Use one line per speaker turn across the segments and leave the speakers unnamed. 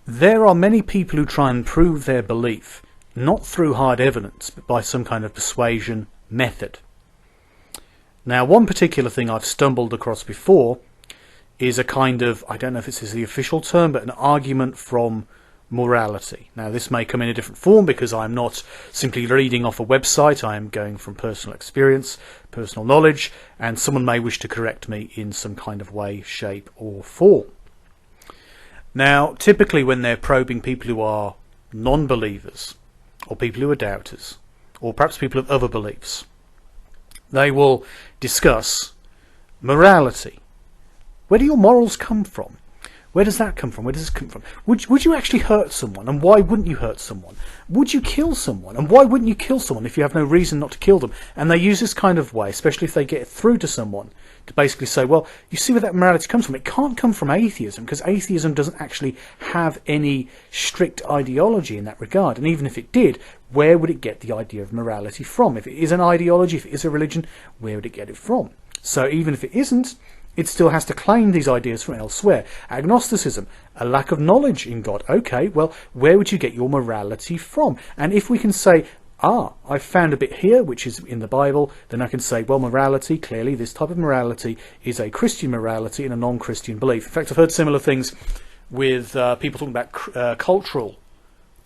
There are many people who try and prove their belief, not through hard evidence, but by some kind of persuasion method. Now, one particular thing I've stumbled across before is a kind of, I don't know if this is the official term, but an argument from morality. Now, this may come in a different form because I'm not simply reading off a website. I am going from personal experience, personal knowledge, and someone may wish to correct me in some kind of way, shape, or form. Now, typically when they're probing people who are non-believers, or people who are doubters, or perhaps people of other beliefs, they will discuss morality. Where do your morals come from? Where does that come from? Where does this come from? Would you actually hurt someone, and why wouldn't you hurt someone? Would you kill someone, and why wouldn't you kill someone if you have no reason not to kill them? And they use this kind of way, especially if they get it through to someone, to basically say, well, you see where that morality comes from. It can't come from atheism, because atheism doesn't actually have any strict ideology in that regard. And even if it did, where would it get the idea of morality from? If it is an ideology, if it is a religion, where would it get it from? So even if it isn't, it still has to claim these ideas from elsewhere. Agnosticism, a lack of knowledge in God. Okay, well, where would you get your morality from? And if we can say, I found a bit here, which is in the Bible, then I can say, well, morality, clearly this type of morality is a Christian morality and a non-Christian belief. In fact, I've heard similar things with people talking about cultural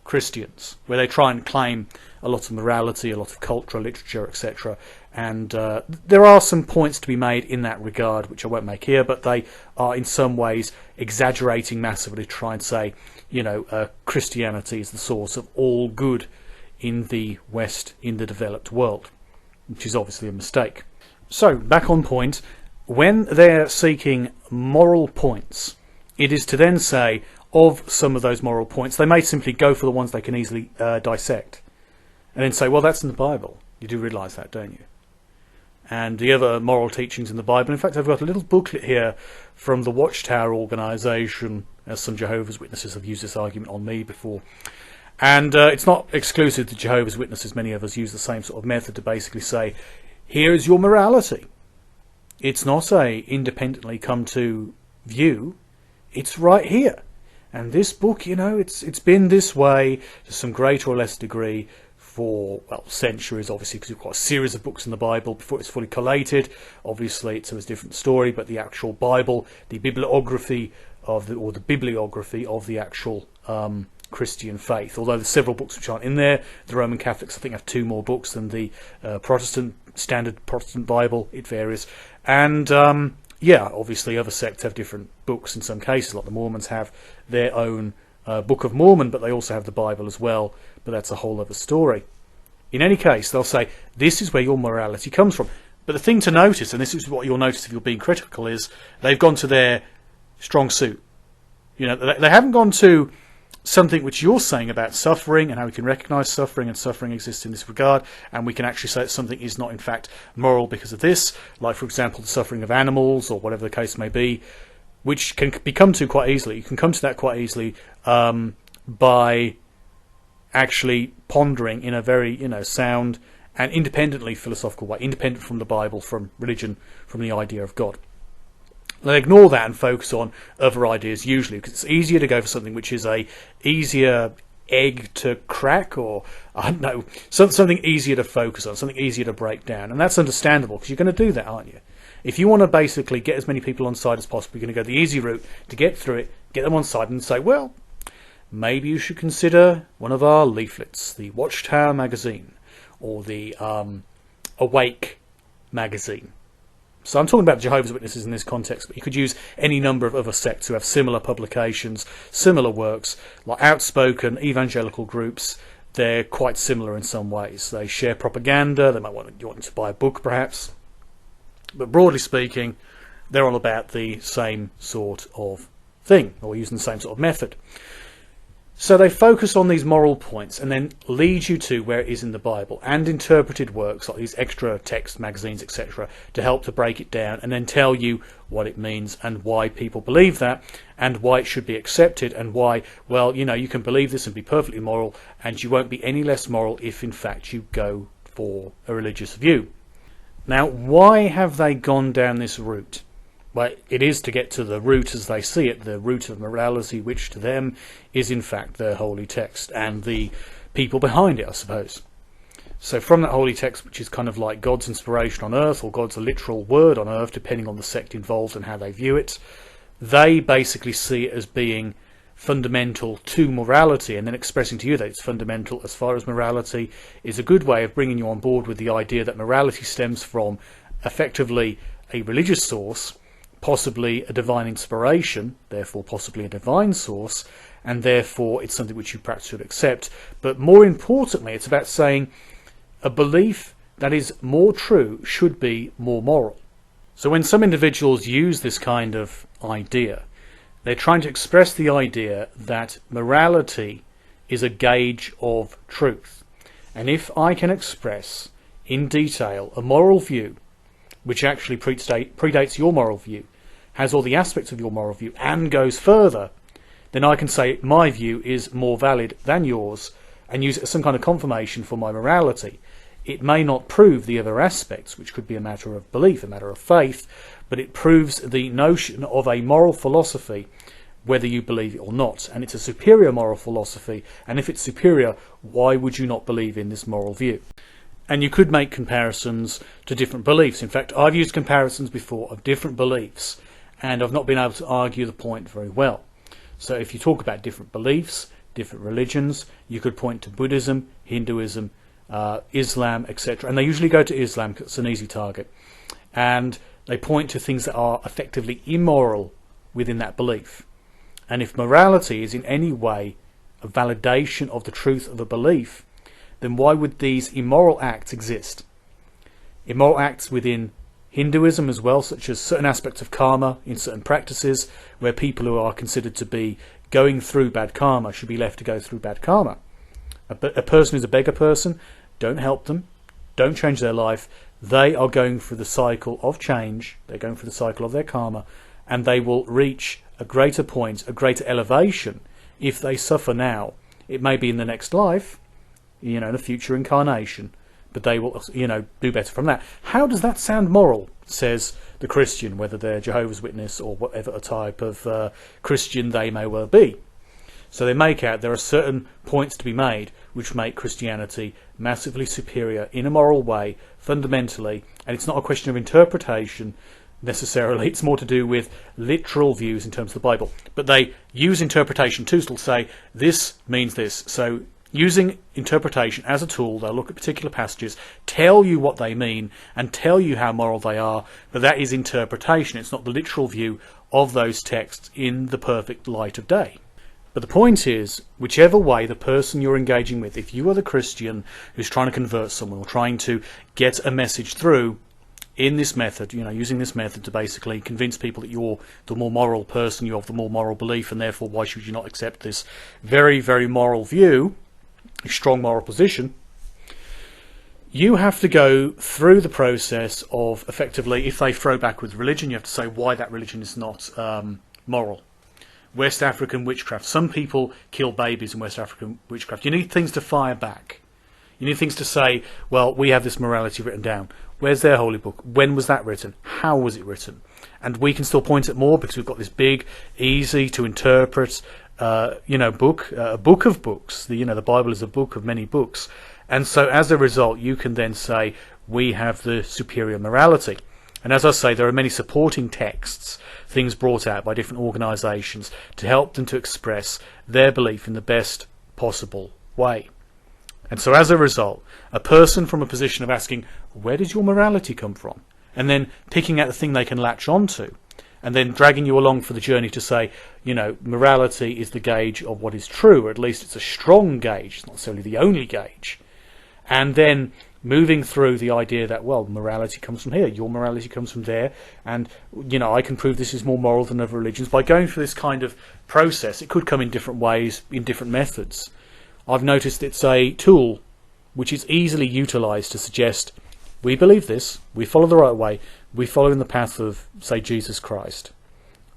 Christians, where they try and claim a lot of morality, a lot of cultural literature, etc. And there are some points to be made in that regard, which I won't make here, but they are in some ways exaggerating massively to try and say, Christianity is the source of all good in the West, in the developed world, which is obviously a mistake. So, back on point, when they're seeking moral points, it is to then say, of some of those moral points, they may simply go for the ones they can easily dissect, and then say, well, that's in the Bible. You do realise that, don't you? And the other moral teachings in the Bible. In fact, I've got a little booklet here from the Watchtower organisation, as some Jehovah's Witnesses have used this argument on me before. And it's not exclusive to Jehovah's Witnesses. Many of us use the same sort of method to basically say, here is your morality. It's not a independently come to view. It's right here. And this book, it's been this way to some greater or less degree for, centuries, obviously, because we've got a series of books in the Bible before it's fully collated. Obviously, it's a different story, but the actual Bible, the bibliography of the bibliography of the actual Christian faith. Although there's several books which aren't in there. The Roman Catholics, I think, have 2 more books than the standard Protestant Bible. It varies. And obviously other sects have different books in some cases, like the Mormons have their own Book of Mormon, but they also have the Bible as well, but that's a whole other story. In any case, they'll say, this is where your morality comes from. But the thing to notice, and this is what you'll notice if you're being critical, is they've gone to their strong suit. They haven't gone to something which you're saying about suffering and how we can recognise suffering, and suffering exists in this regard, and we can actually say that something is not in fact moral because of this, like for example the suffering of animals or whatever the case may be, which can be come to quite easily. You can come to that quite easily by actually pondering in a very sound and independently philosophical way, independent from the Bible, from religion, from the idea of God. They ignore that and focus on other ideas usually, because it's easier to go for something which is a easier egg to crack, or I don't know, something easier to focus on, something easier to break down. And that's understandable, because you're going to do that, aren't you? If you want to basically get as many people on side as possible, you're going to go the easy route to get through it, get them on side and say, well, maybe you should consider one of our leaflets, the Watchtower magazine, or the Awake magazine. So I'm talking about Jehovah's Witnesses in this context, but you could use any number of other sects who have similar publications, similar works, like outspoken evangelical groups. They're quite similar in some ways. They share propaganda. They might want you to buy a book, perhaps. But broadly speaking, they're all about the same sort of thing, or using the same sort of method. So they focus on these moral points and then lead you to where it is in the Bible, and interpreted works like these extra text magazines, etc., to help to break it down and then tell you what it means and why people believe that and why it should be accepted, and why, well, you can believe this and be perfectly moral, and you won't be any less moral if in fact you go for a religious view. Now, why have they gone down this route? Well, it is to get to the root as they see it, the root of morality, which to them is in fact their holy text and the people behind it, I suppose. So from that holy text, which is kind of like God's inspiration on earth, or God's literal word on earth, depending on the sect involved and how they view it, they basically see it as being fundamental to morality, and then expressing to you that it's fundamental as far as morality is a good way of bringing you on board with the idea that morality stems from effectively a religious source, possibly a divine inspiration, therefore possibly a divine source, and therefore it's something which you perhaps should accept. But more importantly, it's about saying a belief that is more true should be more moral. So when some individuals use this kind of idea, they're trying to express the idea that morality is a gauge of truth. And if I can express in detail a moral view which actually predates your moral view, has all the aspects of your moral view, and goes further, then I can say my view is more valid than yours and use it as some kind of confirmation for my morality. It may not prove the other aspects, which could be a matter of belief, a matter of faith, but it proves the notion of a moral philosophy, whether you believe it or not. And it's a superior moral philosophy, and if it's superior, why would you not believe in this moral view? And you could make comparisons to different beliefs. In fact, I've used comparisons before of different beliefs, and I've not been able to argue the point very well. So if you talk about different beliefs, different religions, you could point to Buddhism, Hinduism, Islam, etc. And they usually go to Islam because it's an easy target. And they point to things that are effectively immoral within that belief. And if morality is in any way a validation of the truth of a belief, then why would these immoral acts exist? Immoral acts within Hinduism as well, such as certain aspects of karma in certain practices, where people who are considered to be going through bad karma should be left to go through bad karma. A person who's a beggar person, don't help them, don't change their life. They are going through the cycle of change, they're going through the cycle of their karma, and they will reach a greater point, a greater elevation if they suffer now. It may be in the next life, in a future incarnation, but they will, do better from that. How does that sound moral, says the Christian, whether they're Jehovah's Witness or whatever type of Christian they may well be. So they make out there are certain points to be made which make Christianity massively superior in a moral way, fundamentally, and it's not a question of interpretation necessarily, it's more to do with literal views in terms of the Bible. But they use interpretation too, so they'll say, this means this. So using interpretation as a tool, they'll look at particular passages, tell you what they mean, and tell you how moral they are, but that is interpretation. It's not the literal view of those texts in the perfect light of day. But the point is, whichever way the person you're engaging with, if you are the Christian who's trying to convert someone or trying to get a message through in this method, using this method to basically convince people that you're the more moral person, you have the more moral belief, and therefore why should you not accept this very, very moral view, a strong moral position, you have to go through the process of, effectively, if they throw back with religion, you have to say why that religion is not moral. West African witchcraft. Some people kill babies in West African witchcraft. You need things to fire back. You need things to say, well, we have this morality written down. Where's their holy book? When was that written? How was it written? And we can still point at more because we've got this big, easy to interpret, book, a book of books. The Bible is a book of many books. And so as a result, you can then say, we have the superior morality. And as I say, there are many supporting texts, things brought out by different organisations to help them to express their belief in the best possible way. And so as a result, a person from a position of asking, where does your morality come from? And then picking out the thing they can latch onto, and then dragging you along for the journey to say, morality is the gauge of what is true, or at least it's a strong gauge, it's not necessarily the only gauge. And then moving through the idea that, well, morality comes from here, your morality comes from there, and, I can prove this is more moral than other religions. By going through this kind of process, it could come in different ways, in different methods. I've noticed it's a tool which is easily utilised to suggest, we believe this, we follow the right way, we follow in the path of, say, Jesus Christ,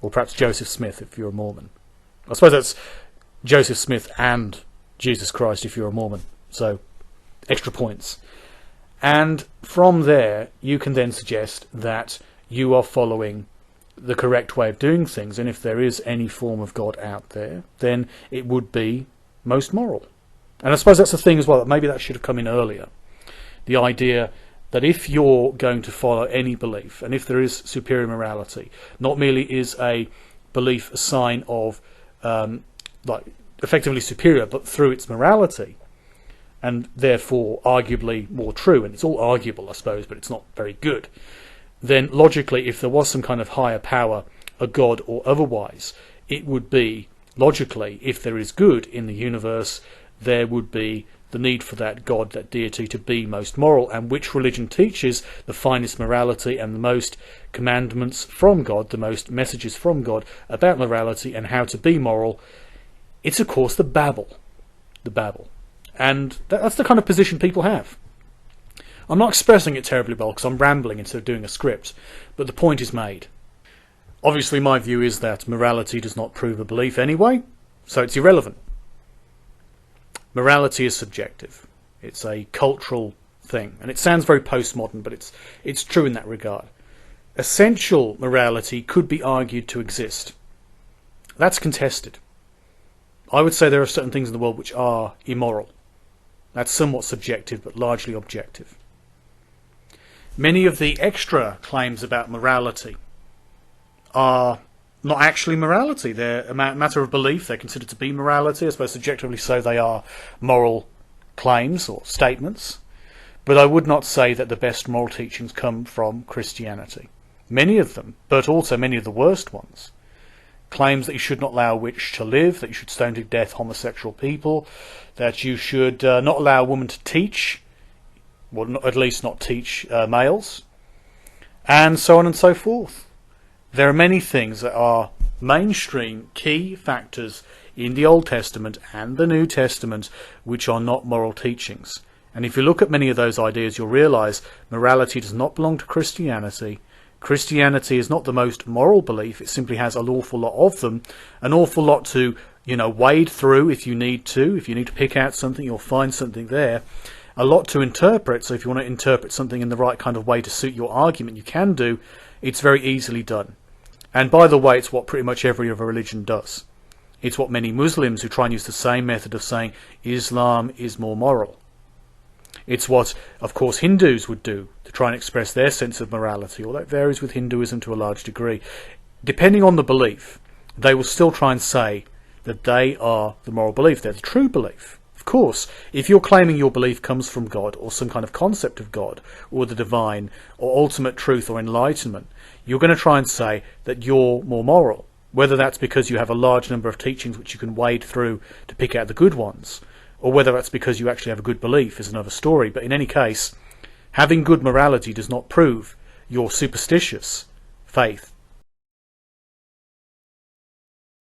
or perhaps Joseph Smith if you're a Mormon. I suppose that's Joseph Smith and Jesus Christ if you're a Mormon, so extra points. And from there, you can then suggest that you are following the correct way of doing things, and if there is any form of God out there, then it would be most moral. And I suppose that's the thing as well, that maybe that should have come in earlier. The idea that if you're going to follow any belief, and if there is superior morality, not merely is a belief a sign of like effectively superior, but through its morality, and therefore arguably more true, and it's all arguable, I suppose, but it's not very good, then logically, if there was some kind of higher power, a god or otherwise, it would be, logically, if there is good in the universe, there would be the need for that god, that deity, to be most moral. And which religion teaches the finest morality and the most commandments from God, the most messages from God about morality and how to be moral? It's, of course, the Bible. The Bible. And that's the kind of position people have. I'm not expressing it terribly well because I'm rambling instead of doing a script, but the point is made. Obviously, my view is that morality does not prove a belief anyway, so it's irrelevant. Morality is subjective. It's a cultural thing, and it sounds very postmodern, but it's true in that regard. Essential morality could be argued to exist. That's contested. I would say there are certain things in the world which are immoral. That's somewhat subjective, but largely objective. Many of the extra claims about morality are not actually morality. They're a matter of belief. They're considered to be morality. I suppose subjectively so they are moral claims or statements. But I would not say that the best moral teachings come from Christianity. Many of them, but also many of the worst ones, claims that you should not allow a witch to live, that you should stone to death homosexual people, that you should not allow a woman to teach, well, at least not teach males, and so on and so forth. There are many things that are mainstream key factors in the Old Testament and the New Testament which are not moral teachings. And if you look at many of those ideas, you'll realise morality does not belong to Christianity. Christianity is not the most moral belief. It simply has an awful lot of them, an awful lot to, wade through if you need to. If you need to pick out something, you'll find something there. A lot to interpret, so if you want to interpret something in the right kind of way to suit your argument, you can do. It's very easily done. And by the way, it's what pretty much every other religion does. It's what many Muslims who try and use the same method of saying Islam is more moral. It's what, of course, Hindus would do to try and express their sense of morality, although it varies with Hinduism to a large degree. Depending on the belief, they will still try and say that they are the moral belief. They're the true belief. Of course, if you're claiming your belief comes from God or some kind of concept of God or the divine or ultimate truth or enlightenment, you're going to try and say that you're more moral. Whether that's because you have a large number of teachings which you can wade through to pick out the good ones, or whether that's because you actually have a good belief is another story. But in any case, having good morality does not prove your superstitious faith